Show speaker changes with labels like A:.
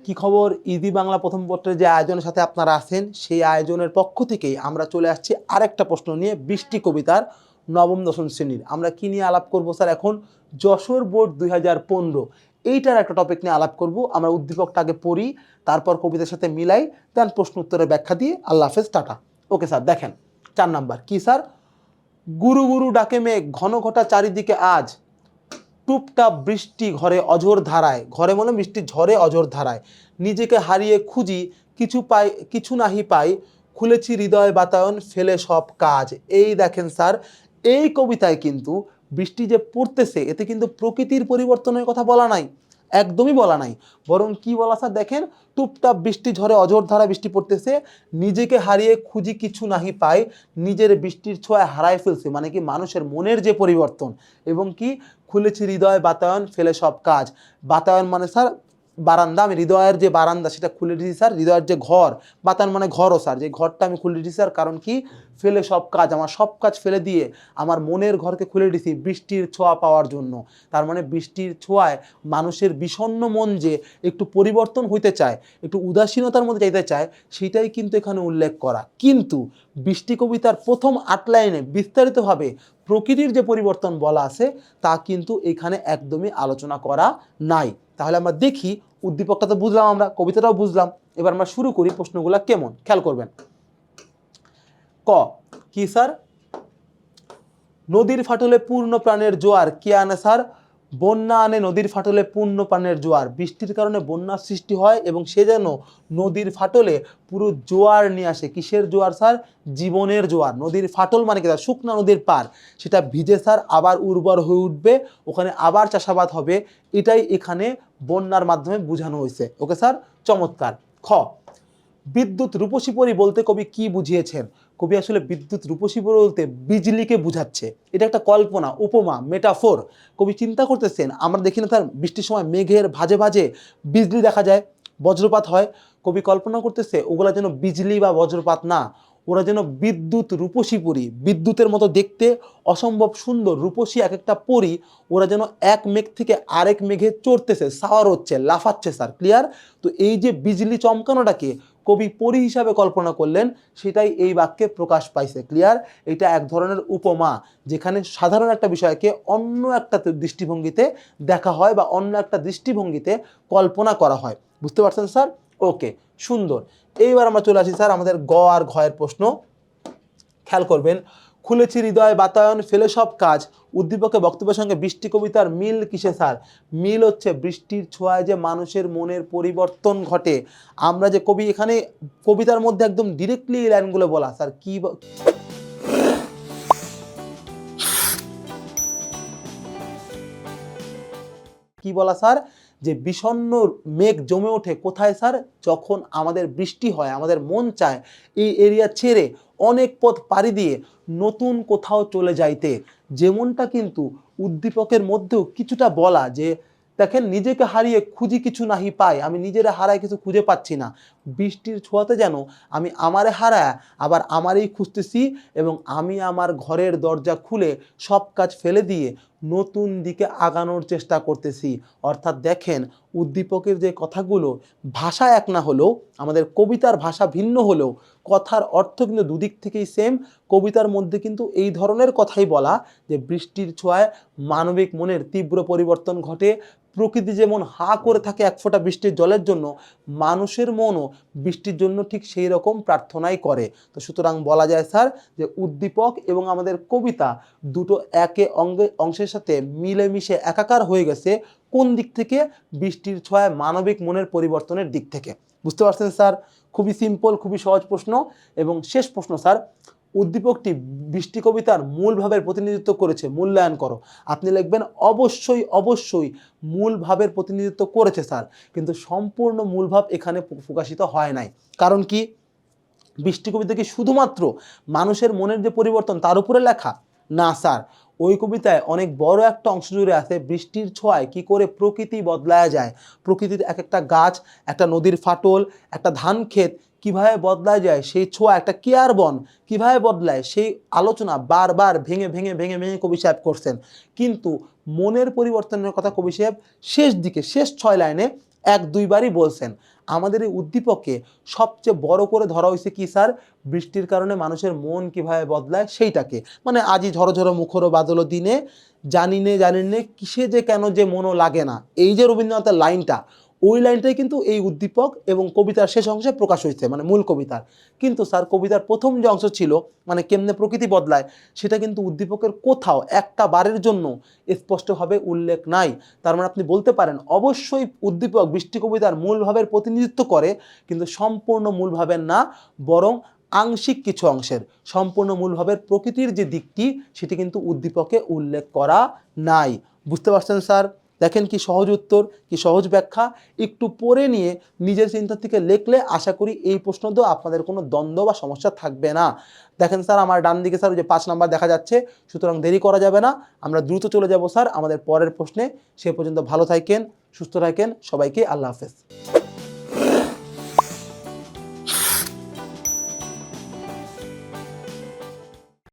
A: কি খবর? ইজি বাংলা প্রথম পত্রের যে আয়োজনের সাথে আপনারা আছেন, সেই আয়োজনের পক্ষ থেকেই আমরা চলে আসছি আরেকটা প্রশ্ন নিয়ে, বৃষ্টি কবিতার নবম দশম শ্রেণীর। আমরা কি নিয়ে আলাপ করব স্যার? এখন যশোর বোর্ড 2015 এইটার একটা টপিক নিয়ে আলাপ করব। আমরা উদ্দীপকটা আগে পড়ি, তারপর কবিতার সাথে মিলাই, দেন প্রশ্ন উত্তরের ব্যাখ্যা দিয়ে আল্লাহ হাফেজ, টাটা। ওকে স্যার, দেখেন 4 নাম্বার কি স্যার? গুরু গুরু ডাকে মেঘ, ঘন ঘটা চারিদিকে আজ, টুপটাপ বৃষ্টি ঘরে অঝোর ধারায়, ঘরে মনে বৃষ্টি ঝরে অঝোর ধারায়, নিজেকে হারিয়ে খুঁজি কিছু পাই কিছু নাহি পাই, খুলেছি হৃদয় বাতায়ন ফেলে সব কাজ। এই দেখেন স্যার, এই কবিতায় কিন্তু বৃষ্টি যে পড়তেছে এতে কিন্তু প্রকৃতির পরিবর্তনের কথা বলা নাই, একদমই বলা নাই। বরং কি বলা স্যার? দেখেন, টুপটাপ বৃষ্টি ঝরে অঝোর ধারা বৃষ্টি পড়তেছে, নিজেকে হারিয়ে খুঁজি কিছু নাহি পাই, নিজের বৃষ্টির ছোঁয়ায় হারায় ফেলছে, মানে কি মানুষের মনের যে পরিবর্তন। এবং কি খুলেছি হৃদয় বাতায়ন ফেলে সব কাজ। বাতায়ন মানে স্যার বারান্দা, আমি হৃদয়ের যে বারান্দা সেটা খুলে দিয়েছি স্যার, হৃদয়ের যে ঘর, বাতায়ন মানে ঘরও স্যার, যে ঘরটা আমি খুলে দিয়েছি স্যার। কারণ কি? ফেলে সব কাজ, আমার সব কাজ ফেলে দিয়ে আমার মনের ঘরকে খুলে দিয়েছি বৃষ্টির ছোঁয়া পাওয়ার জন্য। তার মানে বৃষ্টির ছোঁয়ায় মানুষের বিষণ্ণ মন যে একটু পরিবর্তন হইতে চায়, একটু উদাসীনতার মধ্যে যাইতে চায়, সেটাই কিন্তু এখানে উল্লেখ করা। কিন্তু বৃষ্টি কবিতার প্রথম 8 লাইনে বিস্তারিতভাবে প্রকৃতির যে পরিবর্তন বলা আছে তা কিন্তু এখানে একদমই আলোচনা করা নাই। তাহলে আমরা দেখি, উদ্দীপকটা তো বুঝলাম, আমরা কবিতাটাও বুঝলাম, এবার আমরা শুরু করি। প্রশ্নগুলো কেমন খেয়াল করবেন। ক কি স্যার? নদীর ফাটলে পূর্ণ প্রাণের জোয়ার কি আনে স্যার? বন্যা আনে নদীর ফাটলে পূর্ণ প্রাণের জোয়ার। বৃষ্টির কারণে বন্যার সৃষ্টি হয় এবং সে যেন নদীর ফাটলে পুরো জোয়ার নিয়ে আসে। কিসের জোয়ার স্যার? জীবনের জোয়ার। নদীর ফাটল মানে কি? শুকনা নদীর পার, সেটা ভিজে স্যার আবার উর্বর হয়ে উঠবে, ওখানে আবার চাষাবাদ হবে। এটাই এখানে বন্যার মাধ্যমে বোঝানো হয়েছে। ওকে স্যার, চমৎকার। খ বিদ্যুৎ রূপসী পরি বলতে কবি কি বুঝিয়েছেন? কবি আসলে বিদ্যুৎ রূপসী বলতে বিজলিকে বুঝাচ্ছে। এটা একটা কল্পনা, উপমা, মেটাফোর। কবি চিন্তা করতেছেন, আমরা দেখি না তার বৃষ্টির সময় মেঘের ভাজে ভাজে বিজলি দেখা যায়, বজ্রপাত হয়। কবি কল্পনা করতেছে ওগুলা যেন বিজলি বা বজ্রপাত না, ওরা যেন বিদ্যুৎ রূপসী পরি, বিদ্যুতের মতো দেখতে, অসম্ভব সুন্দর রূপসী এক একটা পরি, ওরা যেন এক মেঘ থেকে আরেক মেঘে চড়তেছে, সাওয়ার হচ্ছে, লাফাচ্ছে স্যার। ক্লিয়ার? তো এই যে বিজলি চমকানোটাকে কবি পরি হিসাবে কল্পনা করলেন, সেটাই এই বাক্যে প্রকাশ পাইছে। ক্লিয়ার? এটা এক ধরনের উপমা, যেখানে সাধারণ একটা বিষয়কে অন্য একটা দৃষ্টিভঙ্গিতে দেখা হয় বা অন্য একটা দৃষ্টিভঙ্গিতে কল্পনা করা হয়। বুঝতে পারছেন স্যার? ওকে, সুন্দর। এইবার আমরা চলে আসি স্যার আমাদের গ আর ঘয়ের প্রশ্ন। খেয়াল করবেন, খুলেছি হৃদয় বাতায়ন ফেলে সব কাজ, উদ্দীপকের বক্তব্যের সঙ্গে বৃষ্টি কবিতার মিল কিসে স্যার? মিল হচ্ছে বৃষ্টির ছোঁয়ায় যে মানুষের মনের পরিবর্তন ঘটে। আমরা যে কবি এখানে কবিতার মধ্যে একদম ডিরেক্টলি এই লাইনগুলো বলা স্যার, কি বলা স্যার? যে বিষণ্ণ মেঘ জমে ওঠে কোথায় স্যার? যখন আমাদের বৃষ্টি হয়, আমাদের মন চায় এই এরিয়া ছেড়ে অনেক পথ পাড়ি দিয়ে নতুন কোথাও চলে যাইতে। যেমনটা কিন্তু উদ্দীপকের মধ্যেও কিছুটা বলা, যে দেখেন নিজেকে হারিয়ে খুঁজি কিছু নাহি পাই, আমি নিজেরা হারায় কিছু খুঁজে পাচ্ছি না, বৃষ্টির ছোঁয়াতে যেন আমি আমারে হারায় আবার আমারই খুঁজতেছি, এবং আমি আমার ঘরের দরজা খুলে সব কাজ ফেলে দিয়ে নতুন দিকে আগানোর চেষ্টা করতেছি। অর্থাৎ দেখেন, উদ্দীপকের যে কথাগুলো, ভাষা এক না হলেও, আমাদের কবিতার ভাষা ভিন্ন হলেও কথার অর্থ কিন্তু দুদিক থেকেই সেম। কবিতার মধ্যে কিন্তু এই ধরনের কথাই বলা, যে বৃষ্টির ছোঁয়ায় মানবিক মনের তীব্র পরিবর্তন ঘটে। প্রকৃতি যেমন হা করে থাকে এক ফোঁটা বৃষ্টির জলের জন্য, মানুষের মনও বৃষ্টির জন্য ঠিক সেই রকম প্রার্থনাই করে। তো সুতরাং বলা যায় স্যার, যে উদ্দীপক এবং আমাদের কবিতা দুটো একে অংশের সাথে মিলেমিশে একাকার হয়ে গেছে। কোন দিক থেকে? বৃষ্টির ছোঁয়ায় মানবিক মনের পরিবর্তনের দিক থেকে। বুঝতে পারছেন স্যার? খুবই সিম্পল, খুবই সহজ প্রশ্ন। এবং শেষ প্রশ্ন স্যার, উদ্দীপকটি বৃষ্টি কবিতার মূল ভাবের প্রতিনিধিত্ব করেছে, মূল্যায়ন করো। আপনি লিখবেন অবশ্যই অবশ্যই মূল ভাবের প্রতিনিধিত্ব করেছে স্যার, কিন্তু সম্পূর্ণ মূল ভাব এখানে প্রকাশিত হয় নাই। কারণ কি? বৃষ্টি কবিতা কি শুধুমাত্র মানুষের মনের যে পরিবর্তন তার উপরে লেখা? না স্যার, ওই কবিতায় অনেক বড় একটা অংশ জুড়ে আছে বৃষ্টির ছোঁয়ায় কি করে প্রকৃতি বদলায় যায়, প্রকৃতির এক একটা গাছ, একটা নদীর ফাটল, একটা ধান ক্ষেত কিভাবে বদলায় যায়, সেই ছোঁয়া, একটা কেয়ার বন কিভাবে বদলায়, সেই আলোচনা বারবার ভেঙে ভেঙে ভেঙে ভেঙে কবি সাহেব করছেন। কিন্তু মনের পরিবর্তনের কথা কবি সাহেব শেষ দিকে, শেষ 6 লাইনে 1-2 বারই বলছেন। আমাদের এই উদ্দীপকে সবচেয়ে বড় করে ধরা হয়েছে কি স্যার, বৃষ্টির কারণে মানুষের মন কিভাবে বদলায় সেইটাকে। মানে আজি ঝড়ো ঝড়ো মুখর বাদল দিনে জানি নে কিসে যে কেন যে মনও লাগে না, এই যে রবীন্দ্রনাথের লাইনটা, ওই লাইনটাই কিন্তু এই উদ্দীপক এবং কবিতার শেষ অংশে প্রকাশ হয়েছে, মানে মূল কবিতার। কিন্তু স্যার কবিতার প্রথম যে অংশ ছিল, মানে কেমনে প্রকৃতি বদলায়, সেটা কিন্তু উদ্দীপকের কোথাও একটা বারের জন্য স্পষ্টভাবে উল্লেখ নাই। তার মানে আপনি বলতে পারেন অবশ্যই উদ্দীপক বৃষ্টি কবিতার মূল ভাবের প্রতিনিধিত্ব করে, কিন্তু সম্পূর্ণ মূল ভাবের না, বরং আংশিক কিছু অংশের। সম্পূর্ণ মূল ভাবের প্রকৃতির যে দিকটি, সেটি কিন্তু উদ্দীপকে উল্লেখ করা নাই। বুঝতে পারছেন স্যার? দেখেন কি সহজ উত্তর, কি সহজ ব্যাখ্যা। একটু পড়ে নিয়ে নিজের চিন্তা থেকে লিখলে আশা করি এই প্রশ্ন তো আপনাদের কোনো দ্বন্দ্ব বা সমস্যা থাকবে না। দেখেন স্যার আমার ডান দিকে স্যার ওই যে 5 নাম্বার দেখা যাচ্ছে, সুতরাং দেরি করা যাবে না, আমরা দ্রুত চলে যাব স্যার আমাদের পরের প্রশ্নে। সে পর্যন্ত ভালো থাকেন, সুস্থ থাকেন, সবাইকে আল্লাহ হাফেজ।